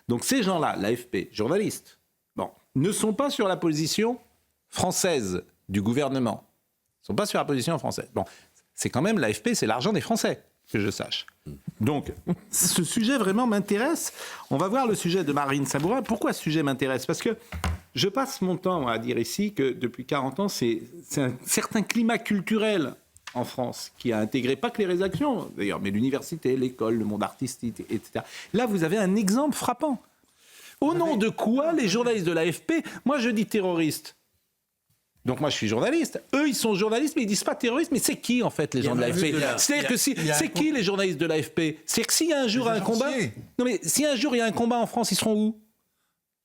Donc ces gens-là, l'AFP, journalistes, ne sont pas sur la position française du gouvernement. Ils ne sont pas sur la position française. Bon, c'est quand même l'AFP, c'est l'argent des Français, que je sache. Donc, ce sujet vraiment m'intéresse. On va voir le sujet de Marine Sabourin. Pourquoi ce sujet m'intéresse ? Parce que je passe mon temps à dire ici que depuis 40 ans, c'est un certain climat culturel en France qui a intégré pas que les rédactions, d'ailleurs, mais l'université, l'école, le monde artistique, etc. Là, vous avez un exemple frappant. Au nom de quoi les journalistes de l'AFP, moi je dis terroristes. Donc moi je suis journaliste, eux ils sont journalistes mais ils disent pas terroristes, mais c'est qui en fait les gens de l'AFP ? C'est-à-dire que c'est qui les journalistes de l'AFP ? C'est que s'il y a un jour un combat, non mais si un jour il y a un combat en France, ils seront où ?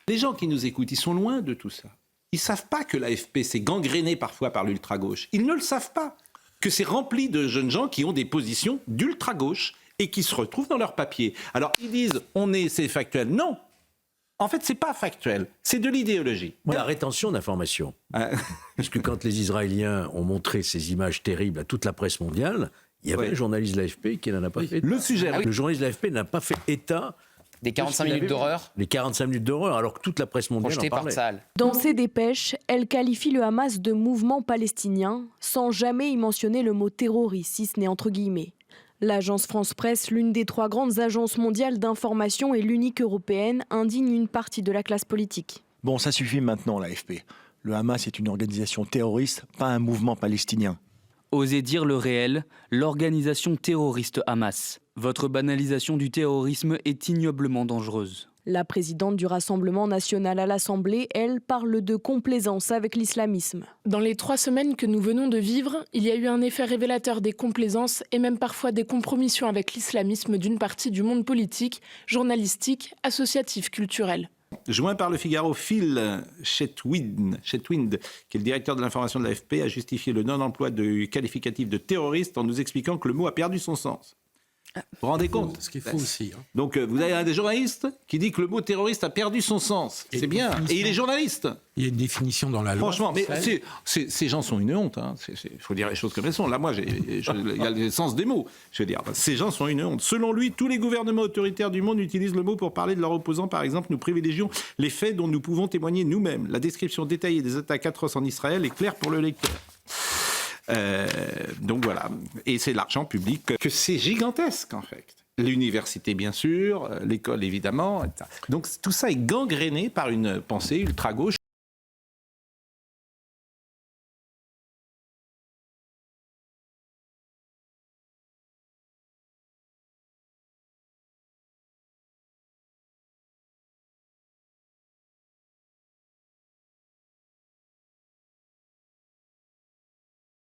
Les gens qui nous écoutent, ils sont loin de tout ça. Ils savent pas que l'AFP s'est gangréné parfois par l'ultra-gauche. Ils ne le savent pas. Que c'est rempli de jeunes gens qui ont des positions d'ultra-gauche et qui se retrouvent dans leurs papiers. Alors ils disent c'est factuel. Non. En fait, c'est pas factuel, c'est de l'idéologie. La rétention d'informations. Puisque quand les Israéliens ont montré ces images terribles à toute la presse mondiale, il y avait un journaliste de l'AFP qui n'en a pas fait état. Le journaliste de l'AFP n'a pas fait état des 45 minutes d'horreur. Les 45 minutes d'horreur, alors que toute la presse mondiale en parlait. Dans ses dépêches, elle qualifie le Hamas de mouvement palestinien, sans jamais y mentionner le mot terroriste, si ce n'est entre guillemets. L'agence France-Presse, l'une des 3 grandes agences mondiales d'information et l'unique européenne, indigne une partie de la classe politique. Bon, ça suffit maintenant, l'AFP. Le Hamas est une organisation terroriste, pas un mouvement palestinien. Osez dire le réel, l'organisation terroriste Hamas. Votre banalisation du terrorisme est ignoblement dangereuse. La présidente du Rassemblement national à l'Assemblée, elle, parle de complaisance avec l'islamisme. Dans les 3 semaines que nous venons de vivre, il y a eu un effet révélateur des complaisances et même parfois des compromissions avec l'islamisme d'une partie du monde politique, journalistique, associatif, culturel. Joint par le Figaro, Phil Chetwynd, qui est le directeur de l'information de l'AFP, a justifié le non-emploi du qualificatif de terroriste en nous expliquant que le mot a perdu son sens. Vous vous rendez compte ? Ce qu'il faut aussi. Donc vous avez un des journalistes qui dit que le mot terroriste a perdu son sens. C'est bien. Et il est journaliste. Il y a une définition dans la loi. Franchement, mais ces gens sont une honte. Il faut dire les choses comme elles sont. Là, moi, il y a le sens des mots. Je veux dire, ces gens sont une honte. Selon lui, tous les gouvernements autoritaires du monde utilisent le mot pour parler de leurs opposants. Par exemple, nous privilégions les faits dont nous pouvons témoigner nous-mêmes. La description détaillée des attaques atroces en Israël est claire pour le lecteur. Donc voilà, et c'est l'argent public que c'est gigantesque en fait. L'université bien sûr, l'école évidemment, etc. Donc tout ça est gangréné par une pensée ultra-gauche.